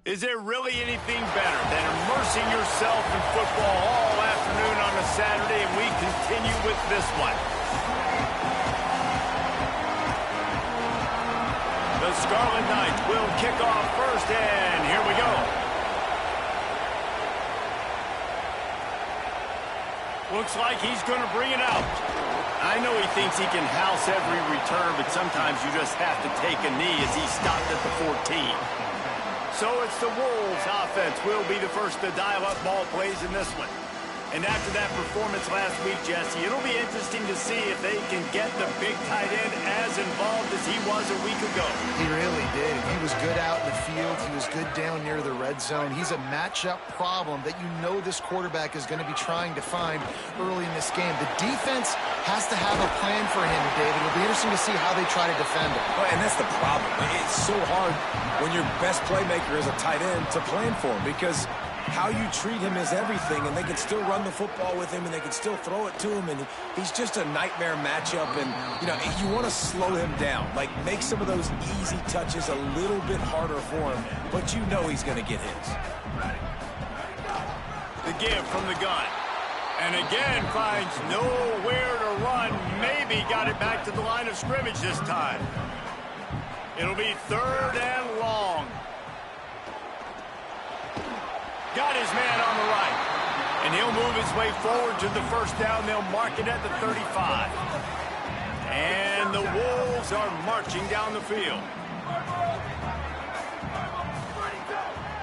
Is there really anything better than immersing yourself in football all afternoon on a Saturday? And we continue with this one. The Scarlet Knights will kick off first, and here we go. Looks like he's going to bring it out. I know he thinks he can house every return, but sometimes you just have to take a knee as he stopped at the 14. So it's the Wolves offense will be the first to dial up ball plays in this one. And after that performance last week, Jesse, it'll be interesting to see if they can get the big tight end as involved as he was a week ago. He really did. He was good out in the field. He was good down near the red zone. He's a matchup problem that you know this quarterback is going to be trying to find early in this game. The defense has to have a plan for him, David. It'll be interesting to see how they try to defend him. Well, and that's the problem. It's so hard when your best playmaker is a tight end to plan for him, because how you treat him is everything, and they can still run the football with him, and they can still throw it to him, and he's just a nightmare matchup. And, you know, you want to slow him down, like make some of those easy touches a little bit harder for him, but you know he's going to get his. The give from the gun. And again finds nowhere to run. Maybe got it back to the line of scrimmage this time. It'll be 3rd and long. Got his man on the right. And he'll move his way forward to the first down. They'll mark it at the 35. And the Wolves are marching down the field.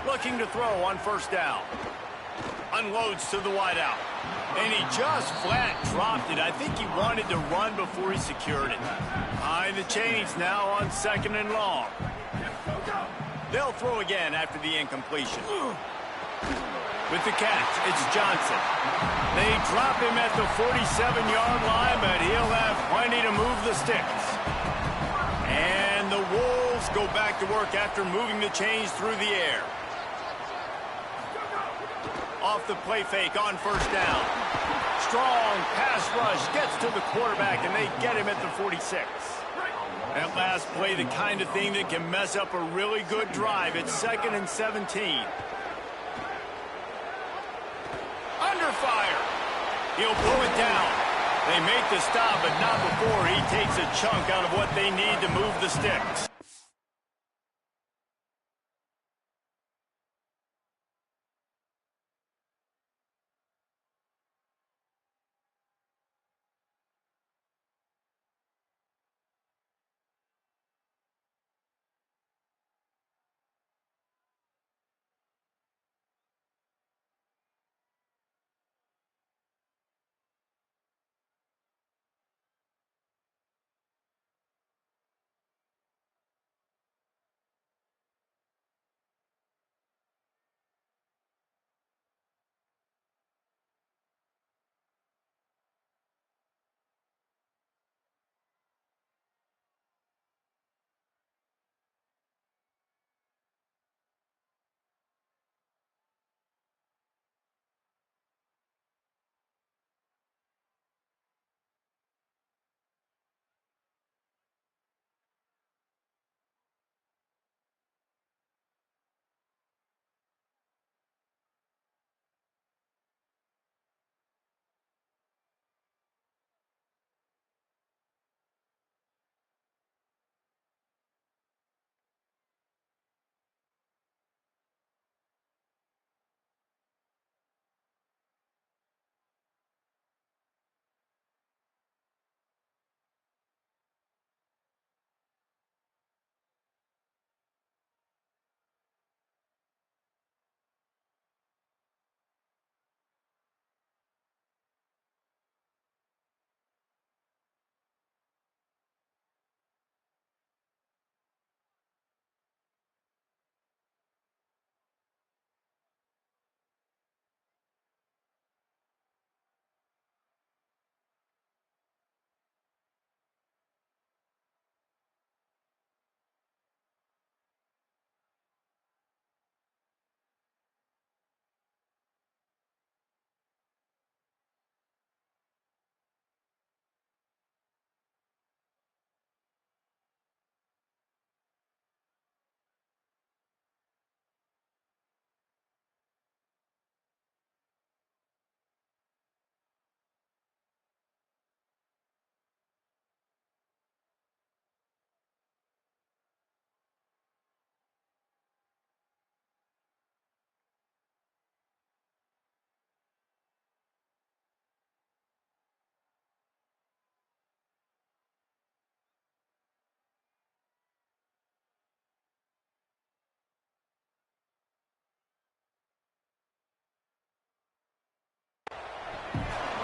Looking to throw on first down. Unloads to the wideout. And he just flat dropped it. I think he wanted to run before he secured it. Behind the chains now on 2nd and long. They'll throw again after the incompletion. With the catch, it's Johnson. They drop him at the 47-yard line, but he'll have plenty to move the sticks. And the Wolves go back to work after moving the chains through the air. Off the play fake on first down. Strong pass rush gets to the quarterback, and they get him at the 46. That last play, the kind of thing that can mess up a really good drive. It's 2nd and 17. Under fire. He'll pull it down. They make the stop, but not before he takes a chunk out of what they need to move the sticks.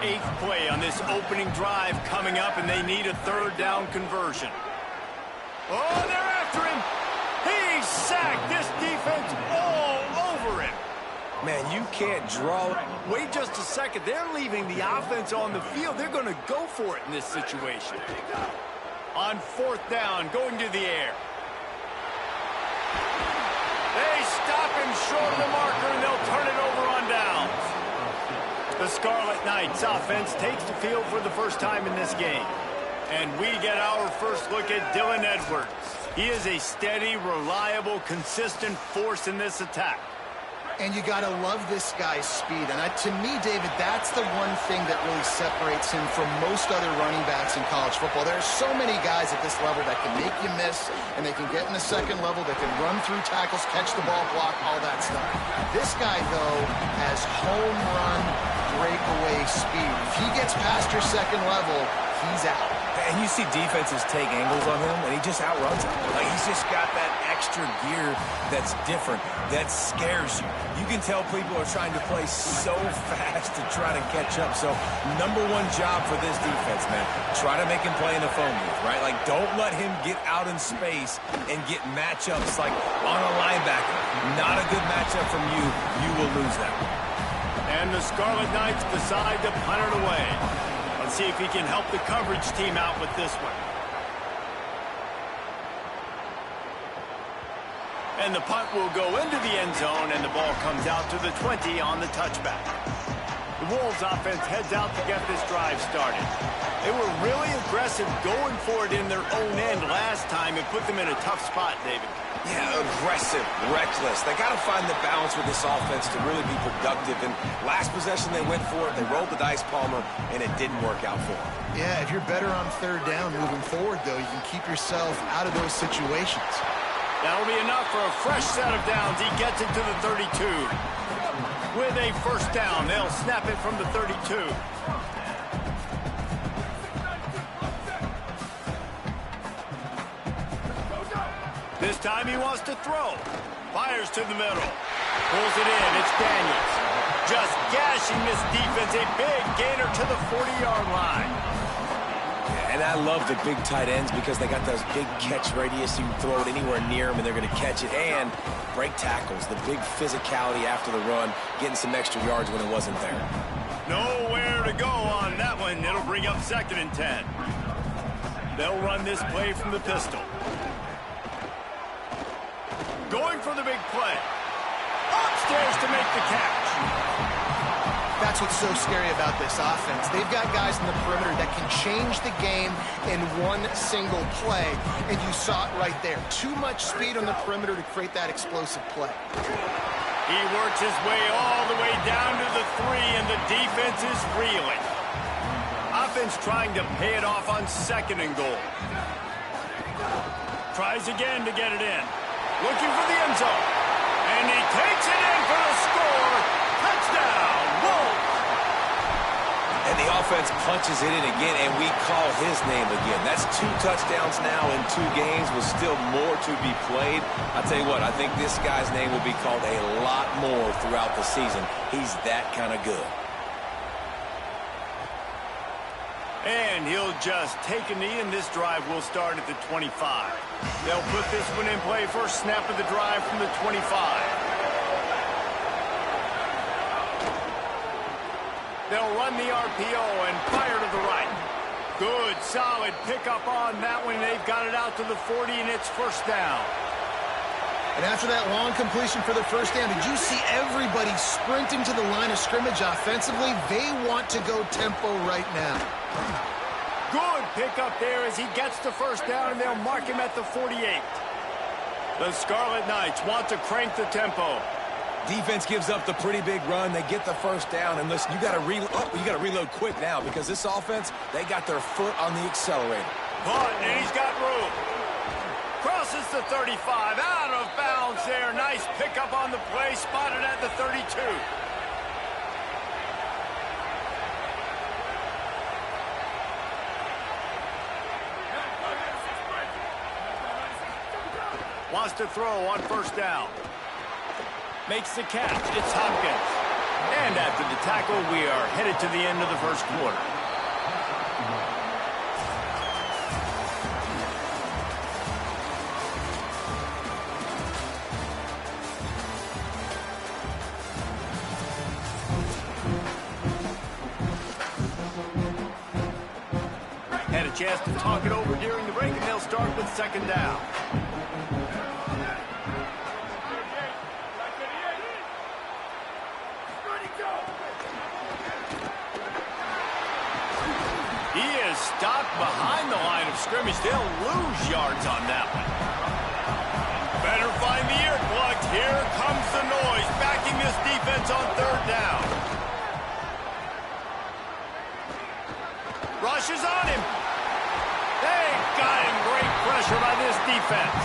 8th play on this opening drive coming up, and they need a 3rd down conversion. Oh, they're after him. He's sacked. This defense all over him. Man, you can't draw. Wait just a second. They're leaving the offense on the field. They're going to go for it in this situation. On 4th down, going to the air. They stop him short of the marker, and they'll turn it over on downs. The Scarlet Knights offense takes the field for the first time in this game. And we get our first look at Dylan Edwards. He is a steady, reliable, consistent force in this attack. And you got to love this guy's speed. And to me, David, that's the one thing that really separates him from most other running backs in college football. There are so many guys at this level that can make you miss, and they can get in the second level, they can run through tackles, catch the ball, block, all that stuff. This guy, though, has home run breakaway speed. If he gets past your second level, he's out. And you see defenses take angles on him, and he just outruns them. Like, he's just got that extra gear that's different, that scares you. You can tell people are trying to play so fast to try to catch up. So, #1 job for this defense, man. Try to make him play in the phone booth, right? Like, don't let him get out in space and get matchups like on a linebacker. Not a good matchup from you. You will lose that one. And the Scarlet Knights decide to punt it away. Let's see if he can help the coverage team out with this one. And the punt will go into the end zone, and the ball comes out to the 20 on the touchback. The Wolves offense heads out to get this drive started. They were really aggressive going for it in their own end last time and put them in a tough spot, David. Yeah, aggressive, reckless. They got to find the balance with this offense to really be productive. And last possession, they went for it. They rolled the dice, Palmer, and it didn't work out for them. Yeah, if you're better on 3rd down moving forward, though, you can keep yourself out of those situations. That'll be enough for a fresh set of downs. He gets it to the 32. With a 1st down, they'll snap it from the 32. This time he wants to throw. Fires to the middle. Pulls it in. It's Daniels. Just gashing this defense. A big gainer to the 40-yard line. And I love the big tight ends because they got those big catch radius. You can throw it anywhere near them, and they're going to catch it. And break tackles, the big physicality after the run, getting some extra yards when it wasn't there. Nowhere to go on that one. It'll bring up 2nd and 10. They'll run this play from the pistol. Going for the big play. Upstairs to make the catch. That's what's so scary about this offense. They've got guys in the perimeter that can change the game in one single play, and you saw it right there. Too much speed on the perimeter to create that explosive play. He works his way all the way down to the 3, and the defense is reeling. Offense trying to pay it off on 2nd and goal. Tries again to get it in. Looking for the end zone. And he takes it in for the score. Touchdown, Wolves. And the offense punches it in again, and we call his name again. That's 2 touchdowns now in 2 games with still more to be played. I'll tell you what, I think this guy's name will be called a lot more throughout the season. He's that kind of good. And he'll just take a knee, and this drive will start at the 25. They'll put this one in play. First snap of the drive from the 25. They'll run the RPO and fire to the right. Good, solid pickup on that one. They've got it out to the 40, and it's 1st down. And after that long completion for the 1st down, did you see everybody sprinting to the line of scrimmage offensively? They want to go tempo right now. Good pickup there as he gets the 1st down, and they'll mark him at the 48. The Scarlet Knights want to crank the tempo. Defense gives up the pretty big run. They get the 1st down, and listen, you got to reload quick now because this offense, they got their foot on the accelerator. Punt, and he's got room. Crosses the 35, out of bounds there. Nice pickup on the play, spotted at the 32. Wants to throw on 1st down. Makes the catch. It's Hopkins. And after the tackle, we are headed to the end of the first quarter. Had a chance to talk it over during the break, and they'll start with second down. He is stopped behind the line of scrimmage. They'll lose yards on that one. Better find the earplugs. Here comes the noise, backing this defense on third down. Rushes on him. They got him. Great pressure by this defense.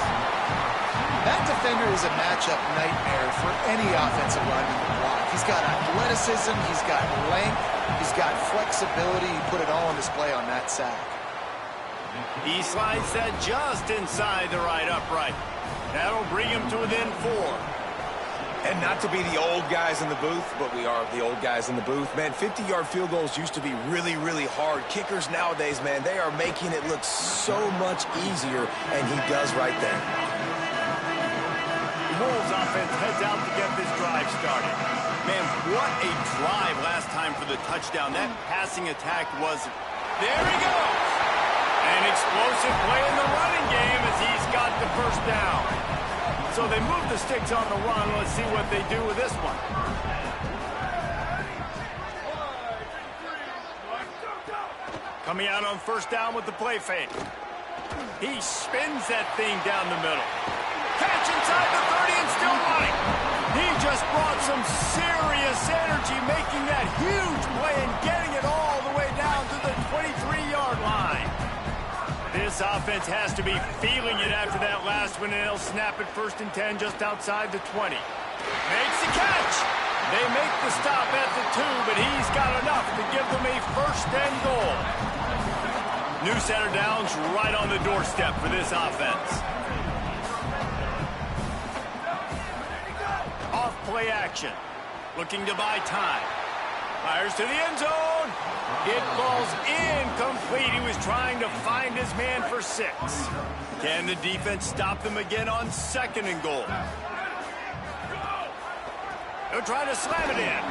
That defender is a matchup nightmare for any offensive lineman to block. He's got athleticism, he's got length, he's got flexibility. He put it all on display on that sack. He slides that just inside the right upright. That'll bring him to within 4. And not to be the old guys in the booth, but we are the old guys in the booth. Man, 50-yard field goals used to be really, really hard. Kickers nowadays, man, they are making it look so much easier, and he does right there. The Wolves offense heads out to get this drive started. Man, what a drive last time for the touchdown. That passing attack was... There he goes! An explosive play in the running game as he's got the first down. So they move the sticks on the run. Let's see what they do with this one. Coming out on first down with the play fake. He spins that thing down the middle. Catch inside the 30 and still running. He just brought some serious energy, making that huge play and getting it all the way down to the 23-yard line. This offense has to be feeling it after that last one, and they'll snap it 1st and 10 just outside the 20. Makes the catch. They make the stop at the 2, but he's got enough to give them a 1st and goal. New center downs right on the doorstep for this offense. Off play action. Looking to buy time. Fires to the end zone. It falls incomplete. He was trying to find his man for 6. Can the defense stop them again on 2nd and goal? They'll try to slam it in.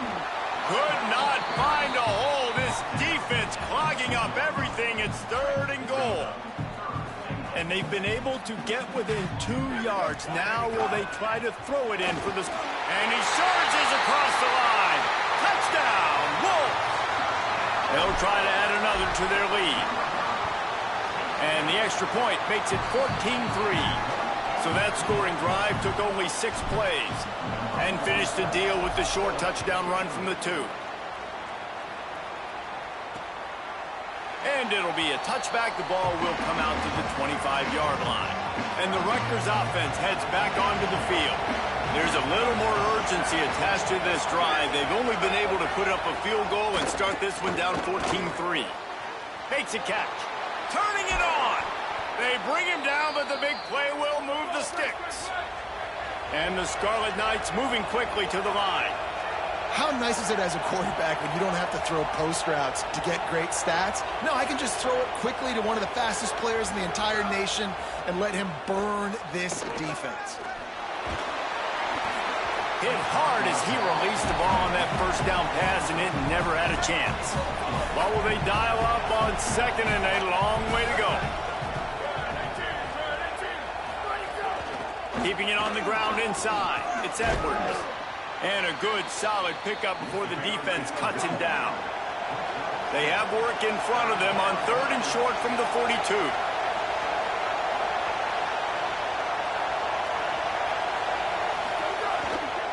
Could not find a hole. This defense clogging up everything. It's 3rd and goal. And they've been able to get within 2 yards. Now will they try to throw it in for this? And he surges across the line. Touchdown, Wolves. They'll try to add another to their lead. And the extra point makes it 14-3. So that scoring drive took only 6 plays and finished the deal with the short touchdown run from the 2. And it'll be a touchback. The ball will come out to the 25-yard line. And the Rutgers offense heads back onto the field. There's a little more urgency attached to this drive. They've only been able to put up a field goal and start this one down 14-3. Makes a catch. Turning it on. They bring him down, but the big play will move the sticks. And the Scarlet Knights moving quickly to the line. How nice is it as a quarterback when you don't have to throw post routes to get great stats? No, I can just throw it quickly to one of the fastest players in the entire nation and let him burn this defense. Hit hard as he released the ball on that first down pass, and it never had a chance. What will they dial up on 2nd and a long way to go? Keeping it on the ground inside. It's Edwards. And a good, solid pickup before the defense cuts him down. They have work in front of them on 3rd and short from the 42.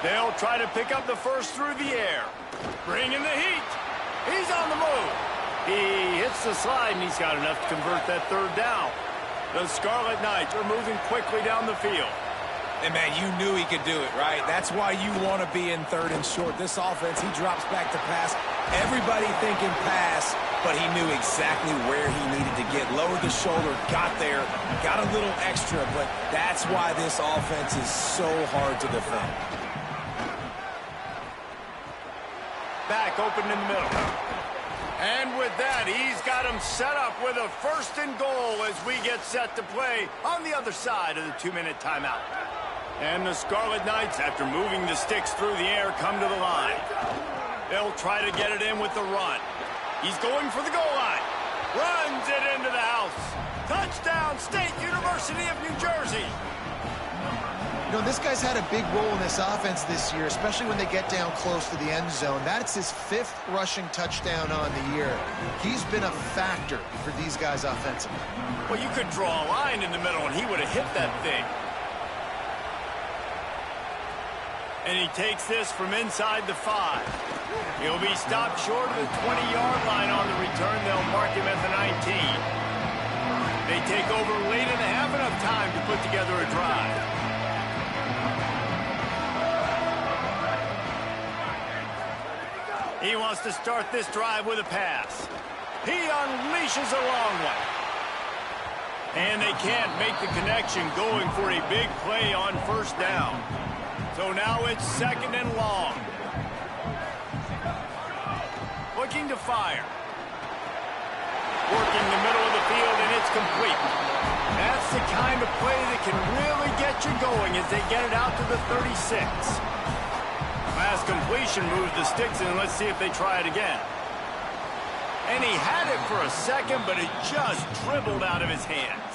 They'll try to pick up the first through the air. Bringing the heat. He's on the move. He hits the slide, and he's got enough to convert that 3rd down. The Scarlet Knights are moving quickly down the field. And, man, you knew he could do it, right? That's why you want to be in 3rd and short. This offense, he drops back to pass. Everybody thinking pass, but he knew exactly where he needed to get. Lowered the shoulder, got there, got a little extra, but that's why this offense is so hard to defend. back open in the middle. And with that, he's got him set up with a 1st and goal as we get set to play on the other side of the 2-minute timeout. And the Scarlet Knights, after moving the sticks through the air, come to the line. They'll try to get it in with the run. He's going for the goal line. Runs it into the house. Touchdown, State University of New Jersey. You know, this guy's had a big role in this offense this year, especially when they get down close to the end zone. That's his 5th rushing touchdown on the year. He's been a factor for these guys offensively. Well, you could draw a line in the middle, and he would have hit that thing. And he takes this from inside the 5. He'll be stopped short of the 20-yard line on the return. They'll mark him at the 19. They take over late in the half, enough time to put together a drive. He wants to start this drive with a pass. He unleashes a long one. And they can't make the connection, going for a big play on 1st down. So now it's 2nd and long. Looking to fire. Working the middle of the field, and it's complete. That's the kind of play that can really get you going as they get it out to the 36. Last completion moves the sticks in. Let's see if they try it again. And he had it for a second, but it just dribbled out of his hands.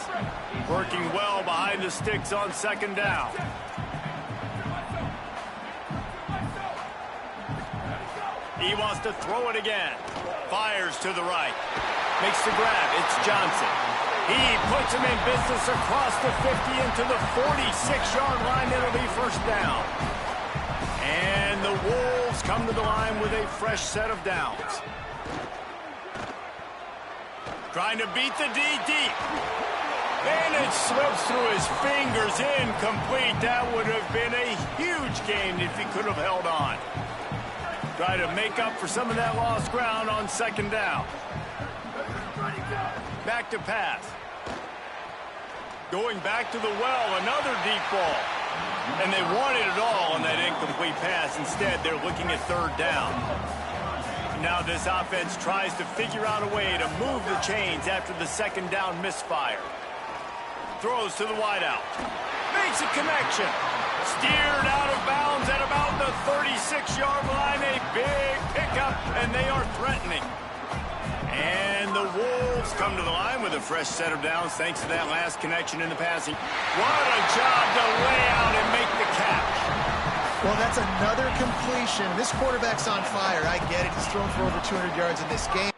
Working well behind the sticks on 2nd down. He wants to throw it again. Fires to the right. Makes the grab. It's Johnson. He puts him in business across the 50 into the 46-yard line. It'll be 1st down. And the Wolves come to the line with a fresh set of downs. Trying to beat the D deep. And it slips through his fingers. Incomplete. That would have been a huge gain if he could have held on. Try to make up for some of that lost ground on 2nd down. Back to pass. Going back to the well, another deep ball. And they wanted it all on that incomplete pass. Instead, they're looking at 3rd down. Now this offense tries to figure out a way to move the chains after the 2nd down misfire. Throws to the wideout. Makes a connection. Steered out of bounds at about the 36-yard line. A big pickup, and they are threatening. And the Wolves come to the line with a fresh set of downs thanks to that last connection in the passing. What a job to lay out and make the catch. Well, that's another completion. This quarterback's on fire. I get it. He's thrown for over 200 yards in this game.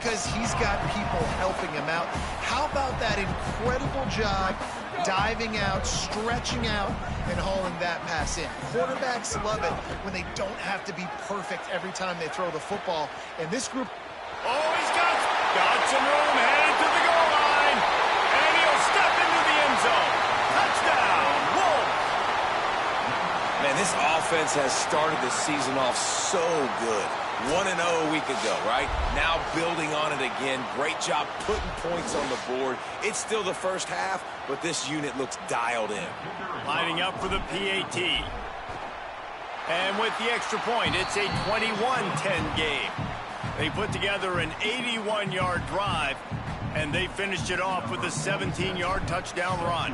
because he's got people helping him out. How about that incredible job diving out, stretching out, and hauling that pass in? Quarterbacks love it when they don't have to be perfect every time they throw the football. And this group... Oh, he's got some room, headed to the goal line, and he'll step into the end zone. Touchdown, Wolves! Man, this offense has started the season off so good. 1-0 a week ago, right? Now building on it again. Great job putting points on the board. It's still the first half, but this unit looks dialed in. Lining up for the PAT. And with the extra point, it's a 21-10 game. They put together an 81-yard drive, and they finished it off with a 17-yard touchdown run.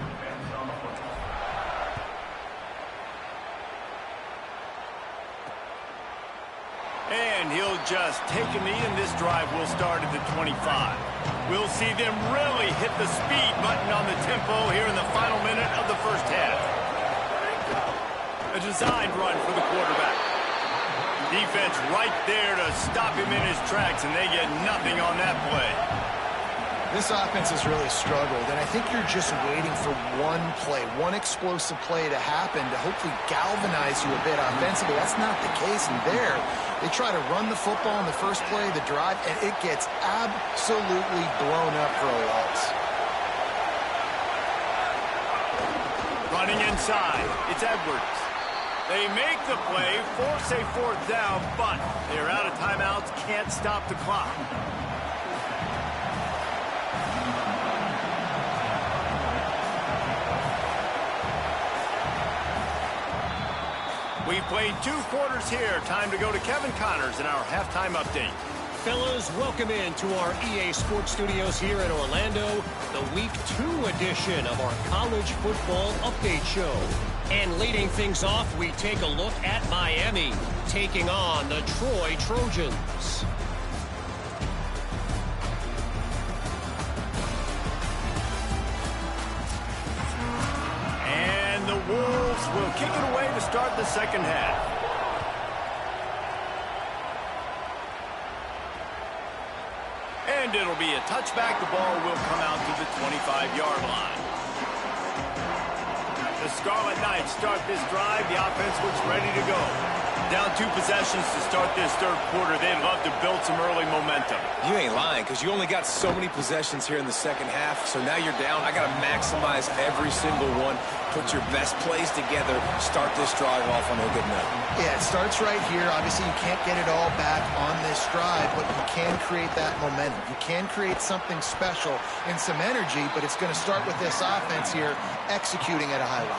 And he'll just take a knee, and this drive will start at the 25. We'll see them really hit the speed button on the tempo here in the final minute of the first half. A designed run for the quarterback. Defense right there to stop him in his tracks, and they get nothing on that play. This offense has really struggled, and I think you're just waiting for one play, one explosive play to happen to hopefully galvanize you a bit offensively. That's not the case, and there, they try to run the football in the first play of the drive, and it gets absolutely blown up for a loss. Running inside, it's Edwards. They make the play, force a fourth down, but they're out of timeouts, can't stop the clock. We've played 2 quarters here. Time to go to Kevin Connors in our halftime update. Fellas, welcome in to our EA Sports Studios here in Orlando, the Week 2 edition of our College Football Update Show. And leading things off, we take a look at Miami, taking on the Troy Trojans. And the Wolves will kick it away to start the second half. And it'll be a touchback. The ball will come out to the 25-yard line. The Scarlet Knights start this drive. The offense looks ready to go. Down 2 possessions to start this third quarter. They'd love to build some early momentum. You ain't lying, because you only got so many possessions here in the second half, so now you're down. I got to maximize every single one. Put your best plays together. Start this drive off on a good note. Yeah, it starts right here. Obviously, you can't get it all back on this drive, but you can create that momentum. You can create something special and some energy, but it's going to start with this offense here executing at a high level.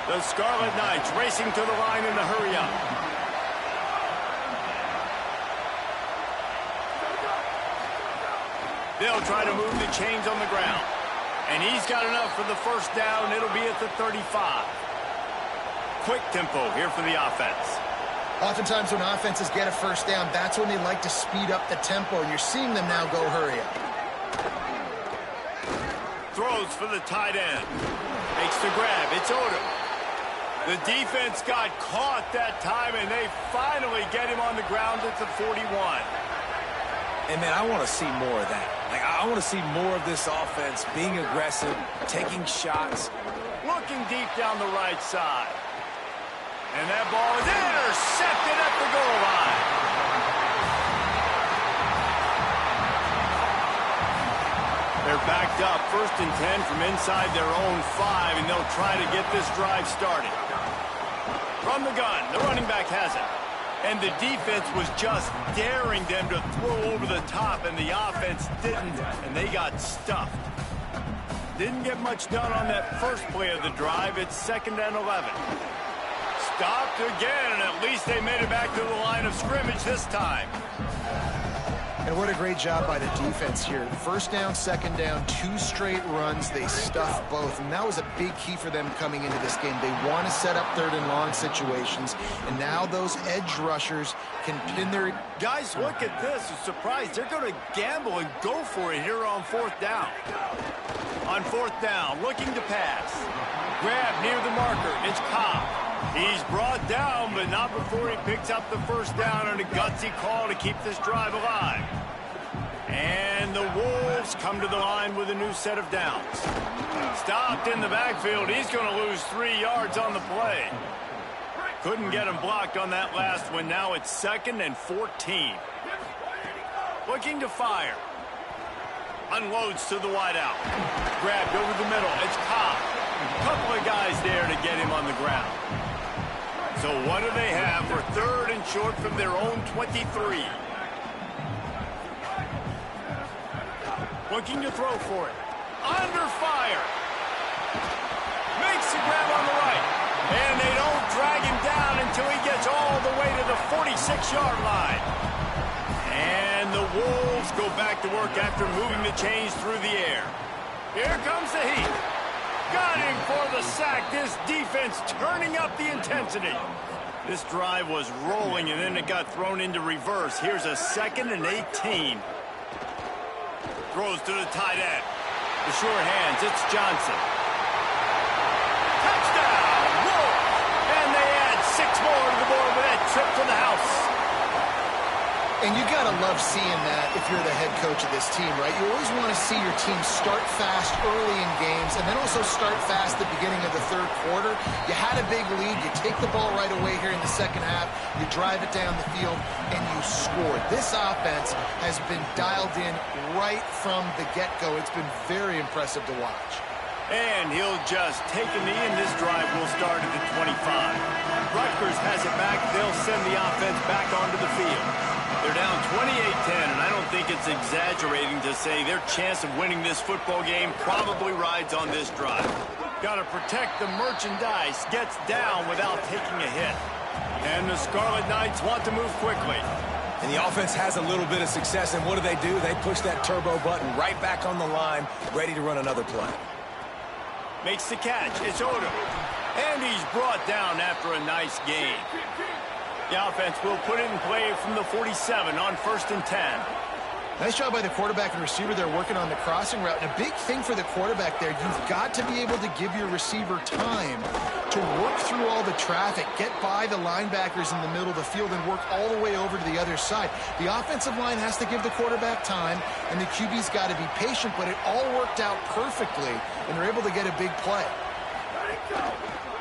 The Scarlet Knights racing to the line in the hurry-up. They'll try to move the chains on the ground. And he's got enough for the first down. It'll be at the 35. Quick tempo here for the offense. Oftentimes when offenses get a first down, that's when they like to speed up the tempo, and you're seeing them now go hurry up. Throws for the tight end. Makes the grab. It's Odom. The defense got caught that time, and they finally get him on the ground at the 41. And, man, I want to see more of that. Like, I want to see more of this offense being aggressive, taking shots. Looking deep down the right side. And that ball is intercepted at the goal line. They're backed up, 1st and 10 from inside their own 5, and they'll try to get this drive started. From the gun, the running back has it. And the defense was just daring them to throw over the top, and the offense didn't, and they got stuffed. Didn't get much done on that first play of the drive. It's 2nd and 11. Stopped again, and at least they made it back to the line of scrimmage this time. And what a great job by the defense here. 1st down, 2nd down, 2 straight runs. They stuffed both, and that was a big key for them coming into this game. They want to set up 3rd and long situations, and now those edge rushers can pin their... Guys, look at this. I'm surprised. They're going to gamble and go for it here on 4th down. On 4th down, looking to pass. Grab near the marker. It's Cobb. He's brought down, but not before he picks up the 1st down, and a gutsy call to keep this drive alive. And the Wolves come to the line with a new set of downs. Stopped in the backfield. He's going to lose 3 yards on the play. Couldn't get him blocked on that last one. Now it's 2nd and 14. Looking to fire. Unloads to the wideout. Grabbed over the middle. It's Cobb. A couple of guys there to get him on the ground. So what do they have for 3rd and short from their own 23? Looking to throw for it. Under fire. Makes the grab on the right. And they don't drag him down until he gets all the way to the 46-yard line. And the Wolves go back to work after moving the chains through the air. Here comes the heat. Got him for the sack. This defense turning up the intensity. This drive was rolling, and then it got thrown into reverse. Here's a 2nd and 18. Throws to the tight end. The sure hands. It's Johnson. Touchdown, Wolves! And they add 6 more to the board with that trip to the house. And you got to love seeing that if you're the head coach of this team, right? You always want to see your team start fast early in games and then also start fast at the beginning of the 3rd quarter. You had a big lead. You take the ball right away here in the 2nd half. You drive it down the field, and you score. This offense has been dialed in right from the get-go. It's been very impressive to watch. And he'll just take a knee, and this drive will start at the 25. Rutgers has it back. They'll send the offense back onto the field. They're down 28-10, and I don't think it's exaggerating to say their chance of winning this football game probably rides on this drive. Got to protect the merchandise. Gets down without taking a hit. And the Scarlet Knights want to move quickly. And the offense has a little bit of success, and what do? They push that turbo button right back on the line, ready to run another play. Makes the catch. It's Odom. And he's brought down after a nice gain. The offense will put it in play from the 47 on 1st and 10. Nice job by the quarterback and receiver there working on the crossing route. And a big thing for the quarterback there, you've got to be able to give your receiver time to work through all the traffic, get by the linebackers in the middle of the field, and work all the way over to the other side. The offensive line has to give the quarterback time, and the QB's got to be patient, but it all worked out perfectly, and they're able to get a big play.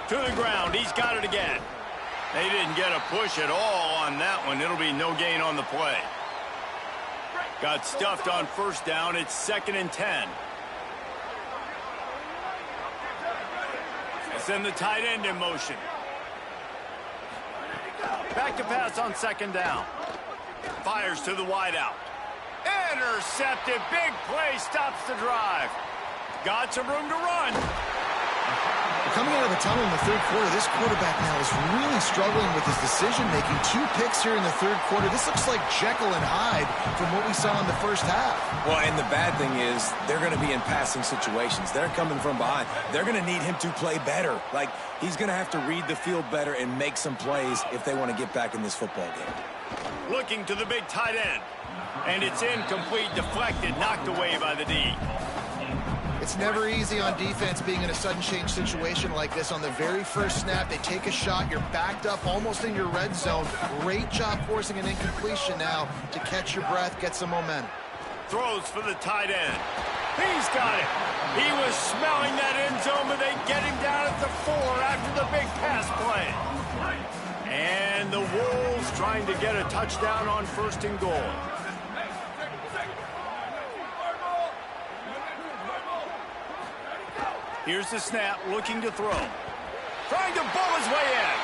To the ground. He's got it again. They didn't get a push at all on that one. It'll be no gain on the play. Got stuffed on 1st down. It's 2nd and 10. They send the tight end in motion. Back to pass on 2nd down. Fires to the wideout. Intercepted. Big play. Stops the drive. Got some room to run. Coming out of the tunnel in the 3rd quarter, this quarterback now is really struggling with his decision-making. 2 picks here in the 3rd quarter. This looks like Jekyll and Hyde from what we saw in the 1st half. Well, and the bad thing is they're going to be in passing situations. They're coming from behind. They're going to need him to play better. Like, he's going to have to read the field better and make some plays if they want to get back in this football game. Looking to the big tight end. And it's incomplete, deflected, knocked away by the D. It's never easy on defense being in a sudden change situation like this. On the very first snap, they take a shot. You're backed up almost in your red zone. Great job forcing an incompletion now to catch your breath, get some momentum. Throws for the tight end. He's got it. He was smelling that end zone, but they get him down at the 4 after the big pass play. And the Wolves trying to get a touchdown on 1st and goal. Here's the snap, looking to throw. Trying to bowl his way in.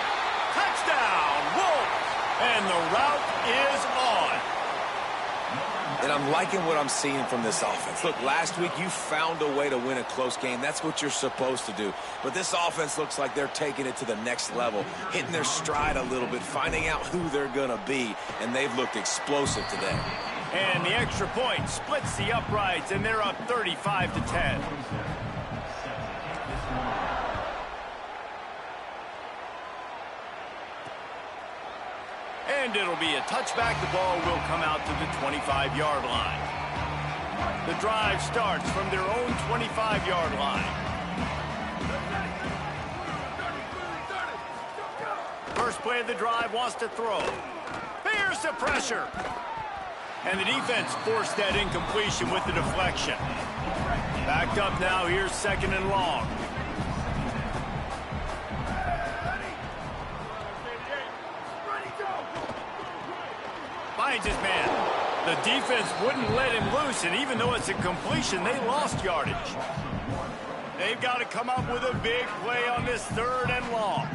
Touchdown, Wolves! And the route is on. And I'm liking what I'm seeing from this offense. Look, last week you found a way to win a close game. That's what you're supposed to do. But this offense looks like they're taking it to the next level, hitting their stride a little bit, finding out who they're going to be, and they've looked explosive today. And the extra point splits the uprights, and they're up 35-10. And it'll be a touchback. The ball will come out to the 25-yard line. The drive starts from their own 25-yard line. First play of the drive, wants to throw. Fears the pressure. And the defense forced that incompletion with the deflection. Backed up now, here's 2nd and long. Finds his man. The defense wouldn't let him loose, and even though it's a completion, they lost yardage. They've got to come up with a big play on this 3rd and long.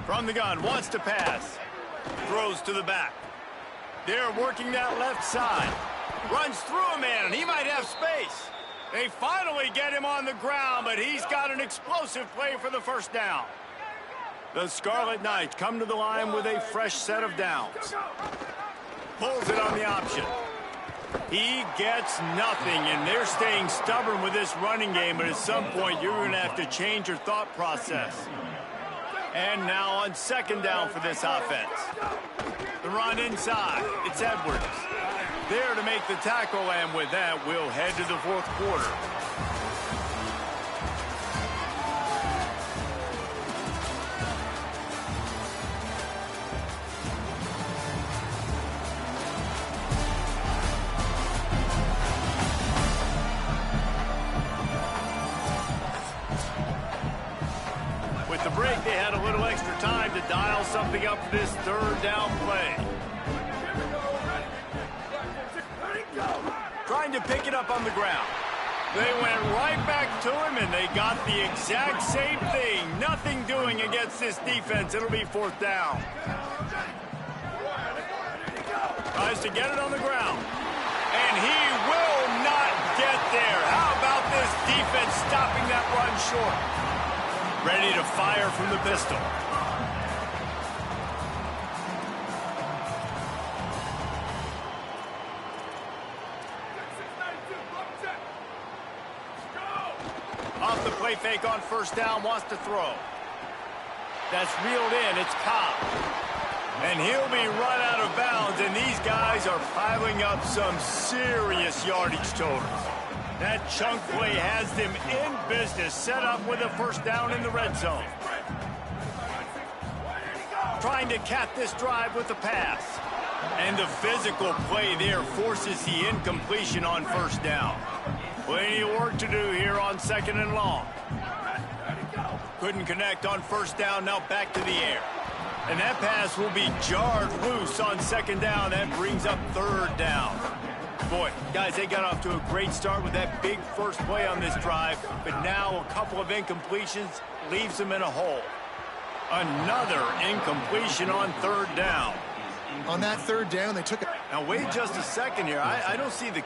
From the gun, wants to pass. Throws to the back. They're working that left side. Runs through a man, and he might have space. They finally get him on the ground, but he's got an explosive play for the 1st down. The Scarlet Knights come to the line with a fresh set of downs. Pulls it on the option. He gets nothing, and they're staying stubborn with this running game, but at some point you're going to have to change your thought process. And now on 2nd down for this offense. The run inside. It's Edwards. There to make the tackle, and with that, we'll head to the 4th quarter. With the break, they had a little extra time to dial something up for this 3rd down play. Trying to pick it up on the ground. They went right back to him, and they got the exact same thing. Nothing doing against this defense. It'll be 4th down. Tries to get it on the ground. And he will not get there. How about this defense stopping that run short? Ready to fire from the pistol. Off the play fake on 1st down, wants to throw. That's reeled in, it's Cobb. And he'll be run out of bounds, and these guys are piling up some serious yardage totals. That chunk play has them in business, set up with a 1st down in the red zone. Trying to cap this drive with the pass. And the physical play there forces the incompletion on 1st down. Plenty of work to do here on 2nd and long. Couldn't connect on 1st down, now back to the air. And that pass will be jarred loose on 2nd down. That brings up 3rd down. Boy, guys, they got off to a great start with that big first play on this drive, but now a couple of incompletions leaves them in a hole. Another incompletion on 3rd down. On that 3rd down, they took it. Now, wait just a second here. I don't see the...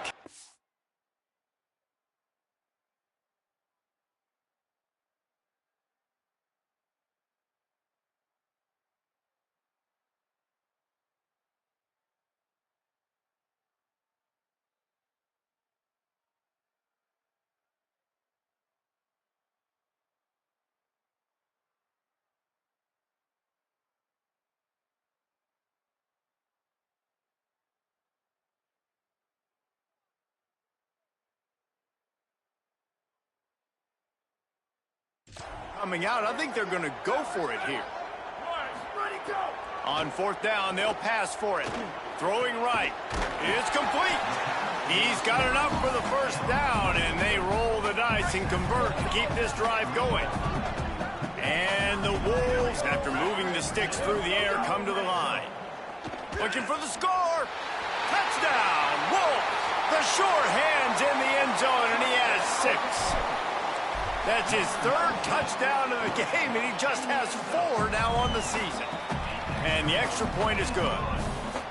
Coming out, I think they're going to go for it here. On 4th down, they'll pass for it. Throwing right. It's complete. He's got enough for the 1st down, and they roll the dice and convert to keep this drive going. And the Wolves, after moving the sticks through the air, come to the line. Looking for the score. Touchdown, Wolves. The sure hands in the end zone, and he has 6. That's his 3rd touchdown of the game, and he just has 4 now on the season. And the extra point is good.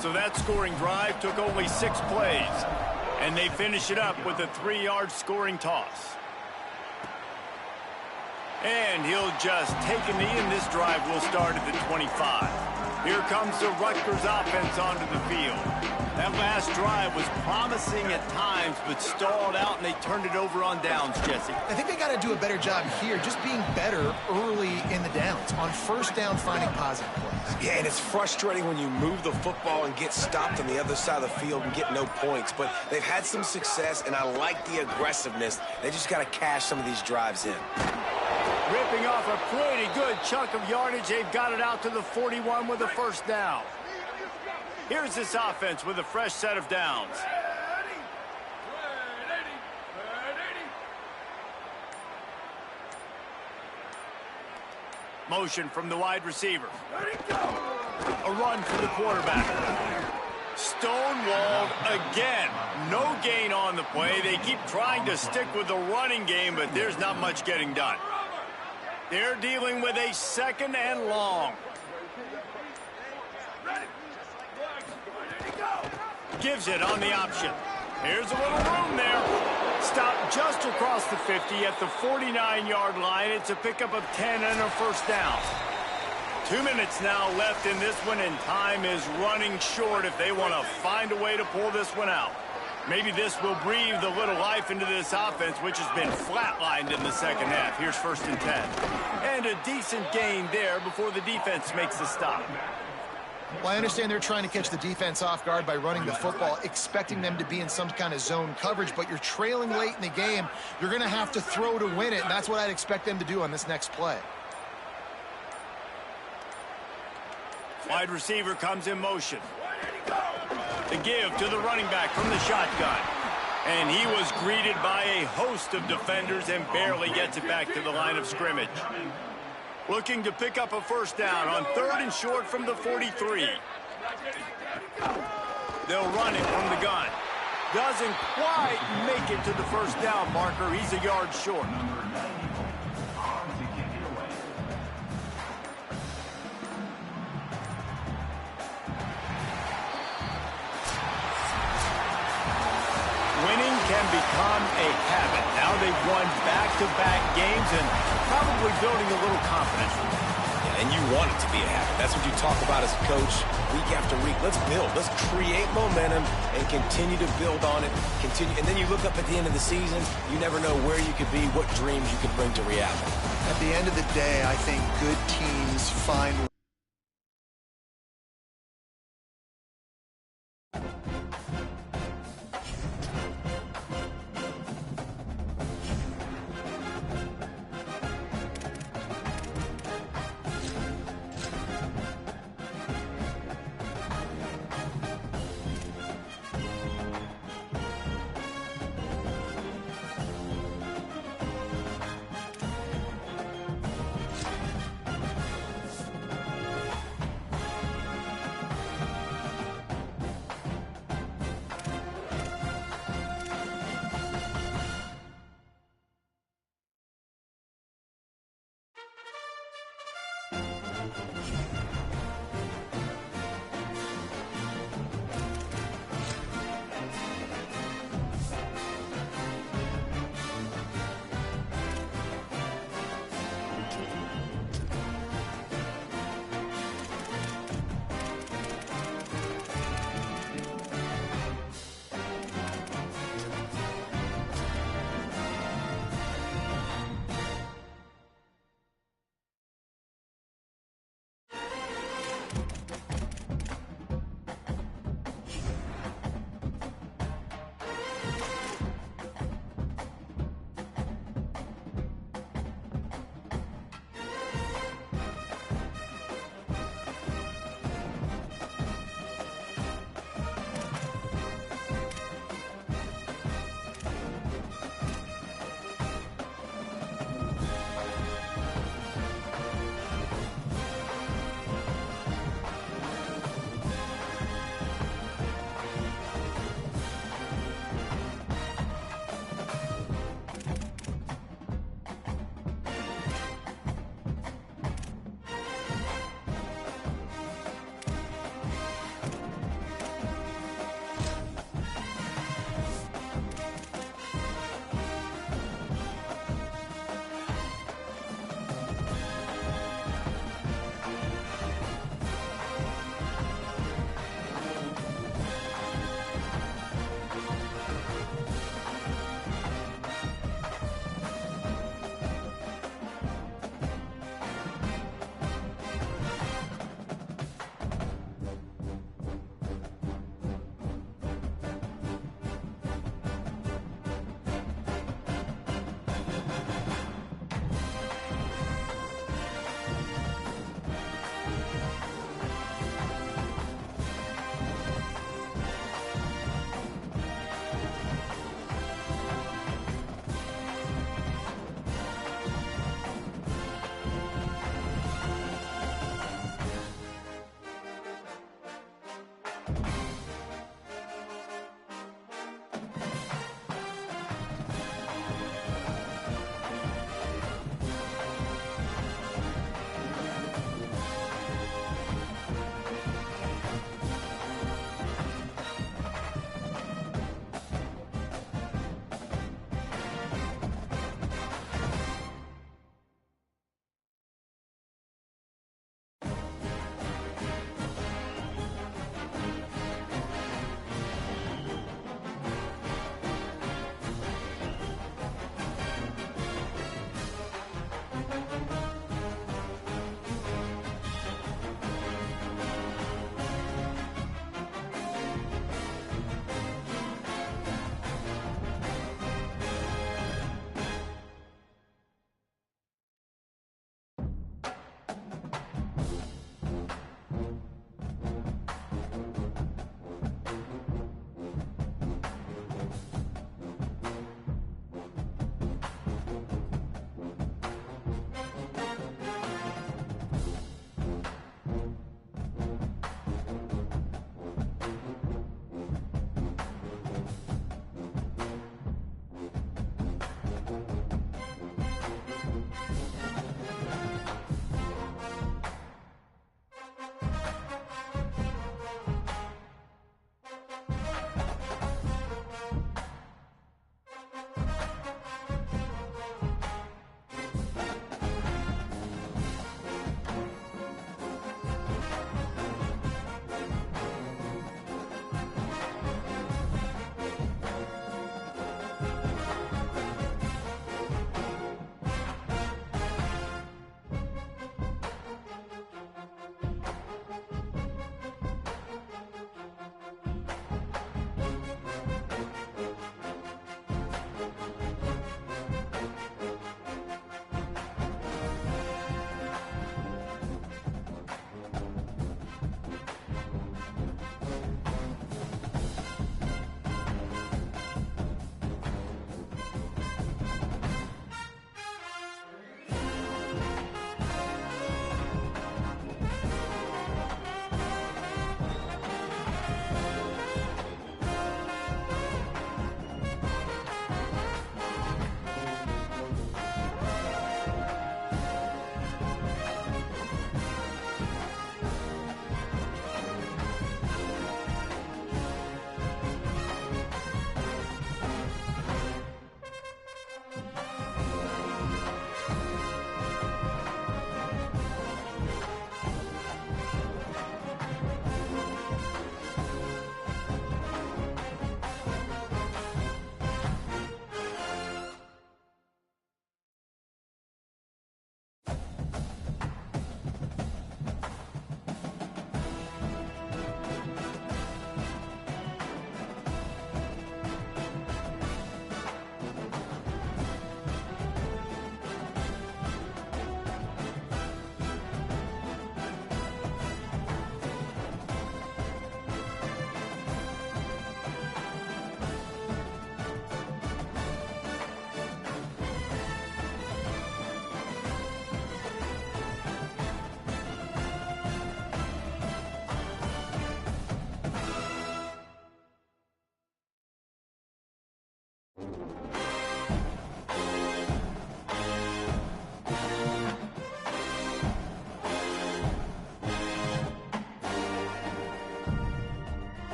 So that scoring drive took only 6 plays, and they finish it up with a 3-yard scoring toss. And he'll just take a knee, and this drive will start at the 25. Here comes the Rutgers offense onto the field. That last drive was promising at times, but stalled out, and they turned it over on downs, Jesse. I think they got to do a better job here, just being better early in the downs. On 1st down, finding positive plays. Yeah, and it's frustrating when you move the football and get stopped on the other side of the field and get no points. But they've had some success, and I like the aggressiveness. They just got to cash some of these drives in. Ripping off a pretty good chunk of yardage. They've got it out to the 41 with a 1st down. Here's this offense with a fresh set of downs. Motion from the wide receiver. A run for the quarterback. Stonewalled again. No gain on the play. They keep trying to stick with the running game, but there's not much getting done. They're dealing with a 2nd and long. Gives it on the option. Here's a little room there. Stopped just across the 50 at the 49-yard line. It's a pickup of 10 and a first down. 2 minutes now left in this one, and time is running short if they want to find a way to pull this one out. Maybe this will breathe a little life into this offense, which has been flatlined in the second half. Here's 1st and 10. And a decent gain there before the defense makes the stop. Well, I understand they're trying to catch the defense off guard by running the football, expecting them to be in some kind of zone coverage, but you're trailing late in the game. You're going to have to throw to win it, and that's what I'd expect them to do on this next play. Wide receiver comes in motion. The give to the running back from the shotgun. And he was greeted by a host of defenders and barely gets it back to the line of scrimmage. Looking to pick up a first down on 3rd and short from the 43. They'll run it from the gun. Doesn't quite make it to the first down marker. He's a yard short. Winning can become a habit. Now they've won back-to-back games and probably building a little confidence. Yeah, and you want it to be a habit. That's what you talk about as a coach week after week. Let's build. Let's create momentum and continue to build on it. And then you look up at the end of the season, you never know where you could be, what dreams you could bring to reality. At the end of the day, I think good teams find